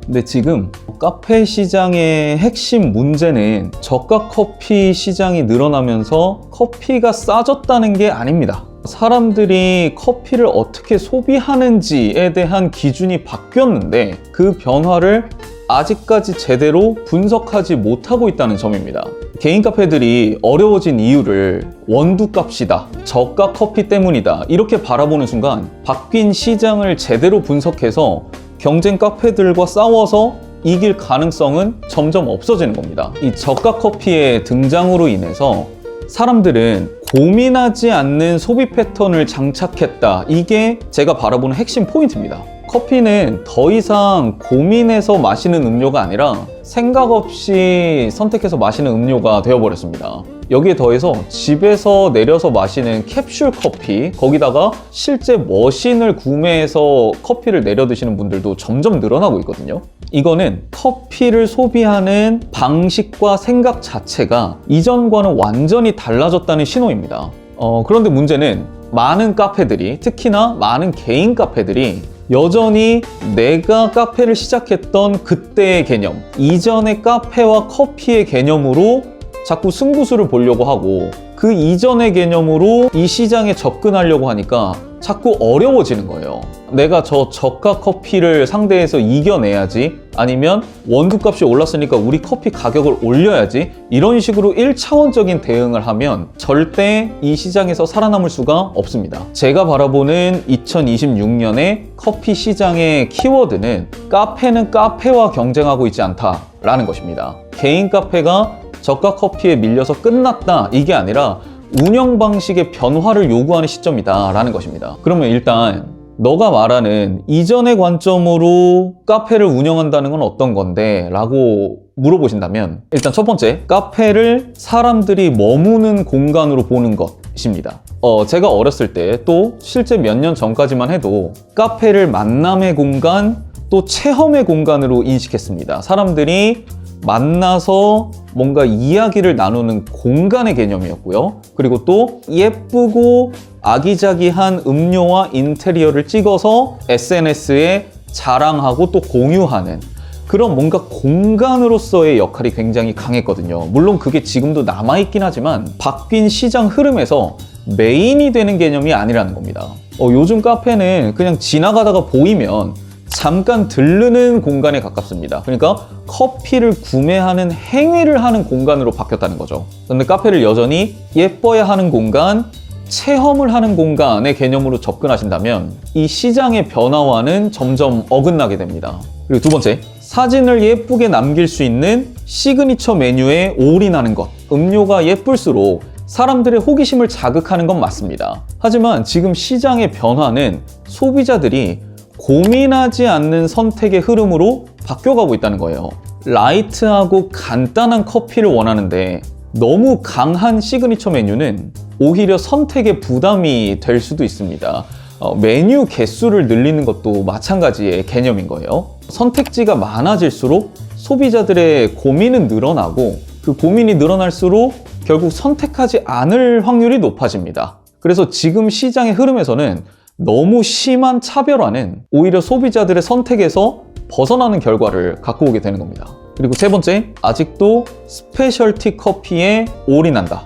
근데 지금 카페 시장의 핵심 문제는 저가 커피 시장이 늘어나면서 커피가 싸졌다는 게 아닙니다. 사람들이 커피를 어떻게 소비하는지에 대한 기준이 바뀌었는데 그 변화를 아직까지 제대로 분석하지 못하고 있다는 점입니다. 개인 카페들이 어려워진 이유를 원두값이다, 저가 커피 때문이다 이렇게 바라보는 순간 바뀐 시장을 제대로 분석해서 경쟁 카페들과 싸워서 이길 가능성은 점점 없어지는 겁니다. 이 저가 커피의 등장으로 인해서 사람들은 고민하지 않는 소비 패턴을 장착했다. 이게 제가 바라보는 핵심 포인트입니다. 커피는 더 이상 고민해서 마시는 음료가 아니라 생각 없이 선택해서 마시는 음료가 되어버렸습니다. 여기에 더해서 집에서 내려서 마시는 캡슐 커피, 거기다가 실제 머신을 구매해서 커피를 내려 드시는 분들도 점점 늘어나고 있거든요. 이거는 커피를 소비하는 방식과 생각 자체가 이전과는 완전히 달라졌다는 신호입니다. 그런데 문제는 많은 카페들이, 특히나 많은 개인 카페들이 여전히 내가 카페를 시작했던 그때의 개념, 이전의 카페와 커피의 개념으로 자꾸 승부수를 보려고 하고 그 이전의 개념으로 이 시장에 접근하려고 하니까 자꾸 어려워지는 거예요. 내가 저 저가 커피를 상대해서 이겨내야지, 아니면 원두값이 올랐으니까 우리 커피 가격을 올려야지, 이런 식으로 1차원적인 대응을 하면 절대 이 시장에서 살아남을 수가 없습니다. 제가 바라보는 2026년의 커피 시장의 키워드는 카페는 카페와 경쟁하고 있지 않다라는 것입니다. 개인 카페가 저가 커피에 밀려서 끝났다, 이게 아니라 운영 방식의 변화를 요구하는 시점이다 라는 것입니다. 그러면 일단 너가 말하는 이전의 관점으로 카페를 운영한다는 건 어떤 건데? 라고 물어보신다면, 일단 첫 번째, 카페를 사람들이 머무는 공간으로 보는 것입니다. 제가 어렸을 때, 또 실제 몇 년 전까지만 해도 카페를 만남의 공간, 또 체험의 공간으로 인식했습니다. 사람들이 만나서 뭔가 이야기를 나누는 공간의 개념이었고요. 그리고 또 예쁘고 아기자기한 음료와 인테리어를 찍어서 SNS에 자랑하고 또 공유하는 그런 뭔가 공간으로서의 역할이 굉장히 강했거든요. 물론 그게 지금도 남아있긴 하지만 바뀐 시장 흐름에서 메인이 되는 개념이 아니라는 겁니다. 요즘 카페는 그냥 지나가다가 보이면 잠깐 들르는 공간에 가깝습니다. 그러니까 커피를 구매하는 행위를 하는 공간으로 바뀌었다는 거죠. 근데 카페를 여전히 예뻐야 하는 공간, 체험을 하는 공간의 개념으로 접근하신다면 이 시장의 변화와는 점점 어긋나게 됩니다. 그리고 두 번째, 사진을 예쁘게 남길 수 있는 시그니처 메뉴에 올인하는 것. 음료가 예쁠수록 사람들의 호기심을 자극하는 건 맞습니다. 하지만 지금 시장의 변화는 소비자들이 고민하지 않는 선택의 흐름으로 바뀌어가고 있다는 거예요. 라이트하고 간단한 커피를 원하는데 너무 강한 시그니처 메뉴는 오히려 선택의 부담이 될 수도 있습니다. 메뉴 개수를 늘리는 것도 마찬가지의 개념인 거예요. 선택지가 많아질수록 소비자들의 고민은 늘어나고 그 고민이 늘어날수록 결국 선택하지 않을 확률이 높아집니다. 그래서 지금 시장의 흐름에서는 너무 심한 차별화는 오히려 소비자들의 선택에서 벗어나는 결과를 갖고 오게 되는 겁니다. 그리고 세 번째, 아직도 스페셜티 커피에 올인한다.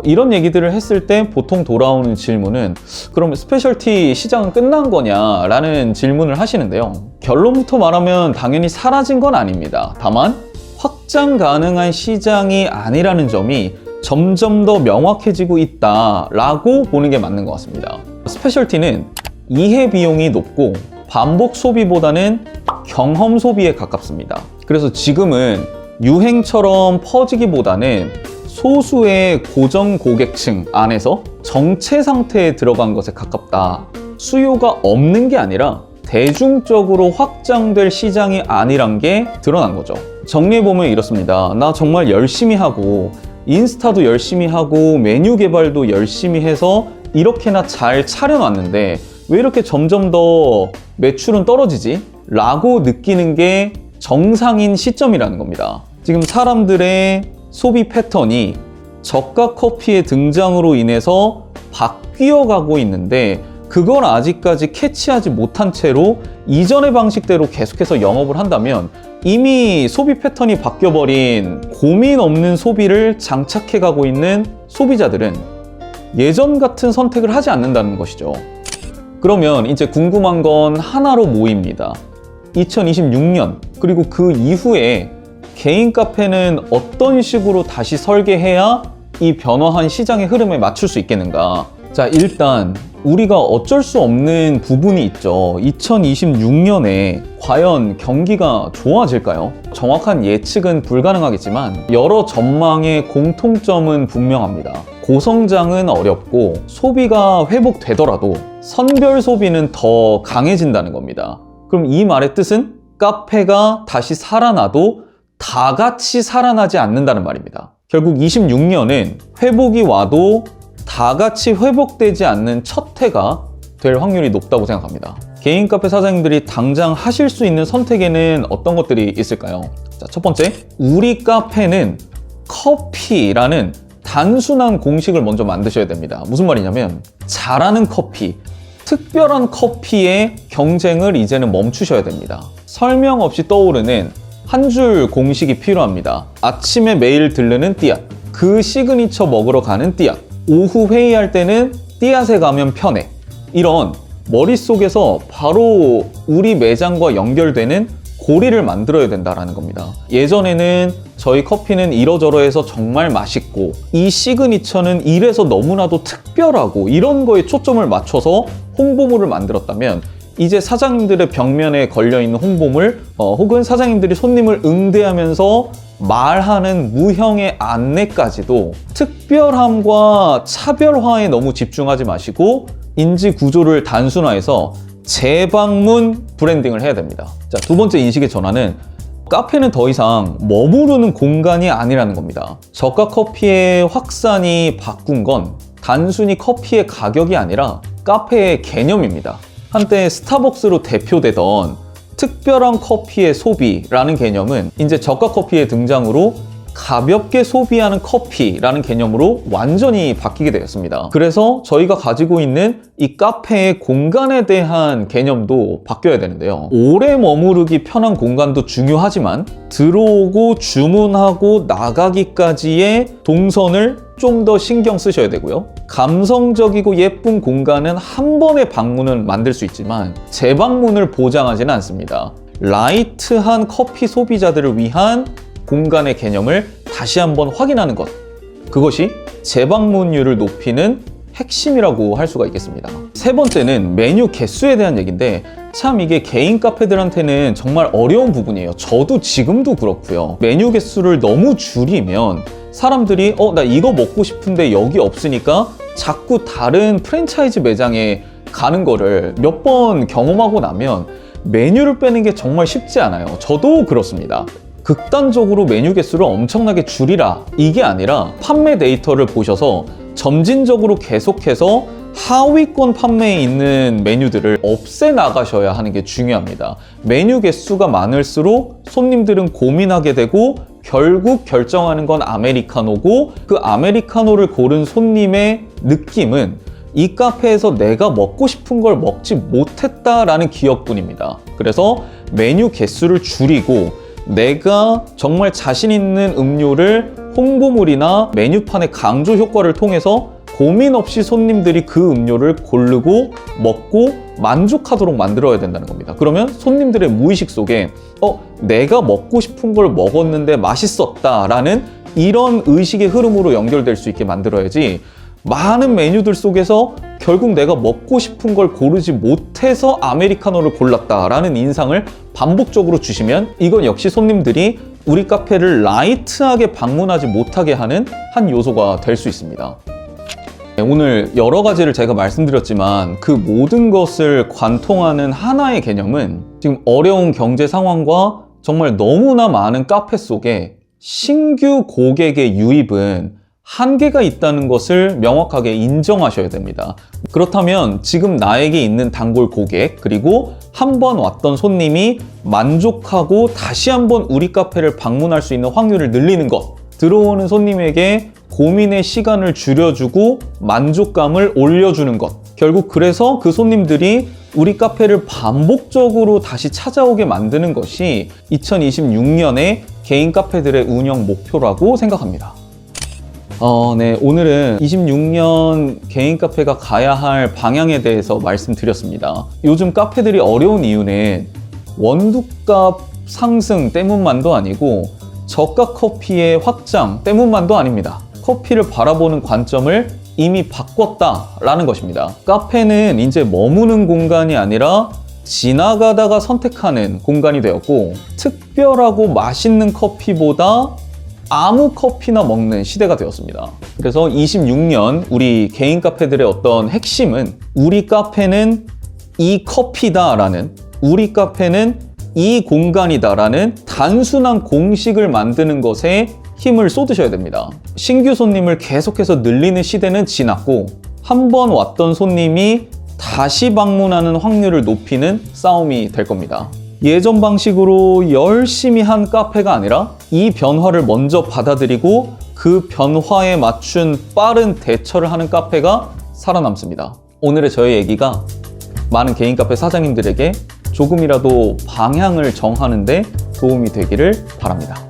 이런 얘기들을 했을 때 보통 돌아오는 질문은, 그럼 스페셜티 시장은 끝난 거냐? 라는 질문을 하시는데요. 결론부터 말하면 당연히 사라진 건 아닙니다. 다만 확장 가능한 시장이 아니라는 점이 점점 더 명확해지고 있다라고 보는 게 맞는 것 같습니다. 스페셜티는 이해 비용이 높고 반복 소비보다는 경험 소비에 가깝습니다. 그래서 지금은 유행처럼 퍼지기보다는 소수의 고정 고객층 안에서 정체 상태에 들어간 것에 가깝다. 수요가 없는 게 아니라 대중적으로 확장될 시장이 아니란 게 드러난 거죠. 정리해보면 이렇습니다. 나 정말 열심히 하고 인스타도 열심히 하고 메뉴 개발도 열심히 해서 이렇게나 잘 차려놨는데 왜 이렇게 점점 더 매출은 떨어지지? 라고 느끼는 게 정상인 시점이라는 겁니다. 지금 사람들의 소비 패턴이 저가 커피의 등장으로 인해서 바뀌어 가고 있는데 그걸 아직까지 캐치하지 못한 채로 이전의 방식대로 계속해서 영업을 한다면 이미 소비 패턴이 바뀌어버린 고민 없는 소비를 장착해 가고 있는 소비자들은 예전 같은 선택을 하지 않는다는 것이죠. 그러면 이제 궁금한 건 하나로 모입니다. 2026년 그리고 그 이후에 개인 카페는 어떤 식으로 다시 설계해야 이 변화한 시장의 흐름에 맞출 수 있겠는가? 자, 일단 우리가 어쩔 수 없는 부분이 있죠. 2026년에 과연 경기가 좋아질까요? 정확한 예측은 불가능하겠지만 여러 전망의 공통점은 분명합니다. 고성장은 어렵고 소비가 회복되더라도 선별 소비는 더 강해진다는 겁니다. 그럼 이 말의 뜻은 카페가 다시 살아나도 다 같이 살아나지 않는다는 말입니다. 결국 26년은 회복이 와도 다 같이 회복되지 않는 첫 해가 될 확률이 높다고 생각합니다. 개인 카페 사장님들이 당장 하실 수 있는 선택에는 어떤 것들이 있을까요? 자, 첫 번째, 우리 카페는 커피라는 단순한 공식을 먼저 만드셔야 됩니다. 무슨 말이냐면 잘하는 커피, 특별한 커피의 경쟁을 이제는 멈추셔야 됩니다. 설명 없이 떠오르는 한 줄 공식이 필요합니다. 아침에 매일 들르는 띠앗, 그 시그니처 먹으러 가는 띠앗, 오후 회의할 때는 띠앗에 가면 편해. 이런 머릿속에서 바로 우리 매장과 연결되는 고리를 만들어야 된다는 겁니다. 예전에는 저희 커피는 이러저러해서 정말 맛있고 이 시그니처는 이래서 너무나도 특별하고 이런 거에 초점을 맞춰서 홍보물을 만들었다면 이제 사장님들의 벽면에 걸려있는 홍보물 혹은 사장님들이 손님을 응대하면서 말하는 무형의 안내까지도 특별함과 차별화에 너무 집중하지 마시고 인지 구조를 단순화해서 재방문 브랜딩을 해야 됩니다. 자, 두 번째 인식의 전환은 카페는 더 이상 머무르는 공간이 아니라는 겁니다. 저가 커피의 확산이 바꾼 건 단순히 커피의 가격이 아니라 카페의 개념입니다. 한때 스타벅스로 대표되던 특별한 커피의 소비라는 개념은 이제 저가 커피의 등장으로 가볍게 소비하는 커피라는 개념으로 완전히 바뀌게 되었습니다. 그래서 저희가 가지고 있는 이 카페의 공간에 대한 개념도 바뀌어야 되는데요. 오래 머무르기 편한 공간도 중요하지만 들어오고 주문하고 나가기까지의 동선을 좀 더 신경 쓰셔야 되고요. 감성적이고 예쁜 공간은 한 번의 방문은 만들 수 있지만 재방문을 보장하지는 않습니다. 라이트한 커피 소비자들을 위한 공간의 개념을 다시 한번 확인하는 것, 그것이 재방문율을 높이는 핵심이라고 할 수가 있겠습니다. 세 번째는 메뉴 개수에 대한 얘기인데 참 이게 개인 카페들한테는 정말 어려운 부분이에요. 저도 지금도 그렇고요. 메뉴 개수를 너무 줄이면 사람들이 나 이거 먹고 싶은데 여기 없으니까 자꾸 다른 프랜차이즈 매장에 가는 거를 몇 번 경험하고 나면 메뉴를 빼는 게 정말 쉽지 않아요. 저도 그렇습니다. 극단적으로 메뉴 개수를 엄청나게 줄이라 이게 아니라 판매 데이터를 보셔서 점진적으로 계속해서 하위권 판매에 있는 메뉴들을 없애 나가셔야 하는 게 중요합니다. 메뉴 개수가 많을수록 손님들은 고민하게 되고 결국 결정하는 건 아메리카노고 그 아메리카노를 고른 손님의 느낌은 이 카페에서 내가 먹고 싶은 걸 먹지 못했다라는 기억뿐입니다. 그래서 메뉴 개수를 줄이고 내가 정말 자신 있는 음료를 홍보물이나 메뉴판의 강조 효과를 통해서 고민 없이 손님들이 그 음료를 고르고 먹고 만족하도록 만들어야 된다는 겁니다. 그러면 손님들의 무의식 속에 내가 먹고 싶은 걸 먹었는데 맛있었다라는 이런 의식의 흐름으로 연결될 수 있게 만들어야지 많은 메뉴들 속에서 결국 내가 먹고 싶은 걸 고르지 못해서 아메리카노를 골랐다라는 인상을 반복적으로 주시면 이건 역시 손님들이 우리 카페를 라이트하게 방문하지 못하게 하는 한 요소가 될 수 있습니다. 오늘 여러 가지를 제가 말씀드렸지만 그 모든 것을 관통하는 하나의 개념은 지금 어려운 경제 상황과 정말 너무나 많은 카페 속에 신규 고객의 유입은 한계가 있다는 것을 명확하게 인정하셔야 됩니다. 그렇다면 지금 나에게 있는 단골 고객 그리고 한 번 왔던 손님이 만족하고 다시 한번 우리 카페를 방문할 수 있는 확률을 늘리는 것, 들어오는 손님에게 고민의 시간을 줄여주고 만족감을 올려주는 것, 결국 그래서 그 손님들이 우리 카페를 반복적으로 다시 찾아오게 만드는 것이 2026년에 개인 카페들의 운영 목표라고 생각합니다. 네, 오늘은 26년 개인 카페가 가야 할 방향에 대해서 말씀드렸습니다. 요즘 카페들이 어려운 이유는 원두값 상승 때문만도 아니고 저가 커피의 확장 때문만도 아닙니다. 커피를 바라보는 관점을 이미 바꿨다라는 것입니다. 카페는 이제 머무는 공간이 아니라 지나가다가 선택하는 공간이 되었고, 특별하고 맛있는 커피보다 아무 커피나 먹는 시대가 되었습니다. 그래서 26년 우리 개인 카페들의 어떤 핵심은 우리 카페는 이 커피다라는, 우리 카페는 이 공간이다라는 단순한 공식을 만드는 것에 힘을 쏟으셔야 됩니다. 신규 손님을 계속해서 늘리는 시대는 지났고, 한 번 왔던 손님이 다시 방문하는 확률을 높이는 싸움이 될 겁니다. 예전 방식으로 열심히 한 카페가 아니라 이 변화를 먼저 받아들이고 그 변화에 맞춘 빠른 대처를 하는 카페가 살아남습니다. 오늘의 저의 얘기가 많은 개인 카페 사장님들에게 조금이라도 방향을 정하는 데 도움이 되기를 바랍니다.